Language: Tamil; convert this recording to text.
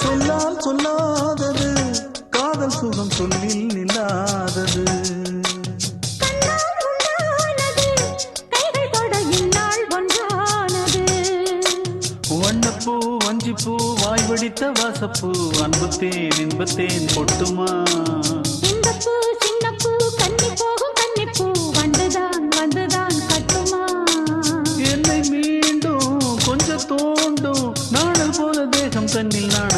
சொல்லால் சொல்லாதது காதல் சுகம் சொல்லில் நில்லாதது. வண்ணப்பூ வஞ்சிப்பூ வாய் வடித்த வாசப்பூ அன்புத்தேன் இன்பத்தேன் பொட்டுமா. இந்த பூ சின்ன பூ கன்னி போகும் கன்னிப்பூ வந்துதான் வந்துதான் கட்டுமா. என்னை மீண்டும் கொஞ்சம் தோண்டும் நாடல் போல தேகம் தன்னில் நான்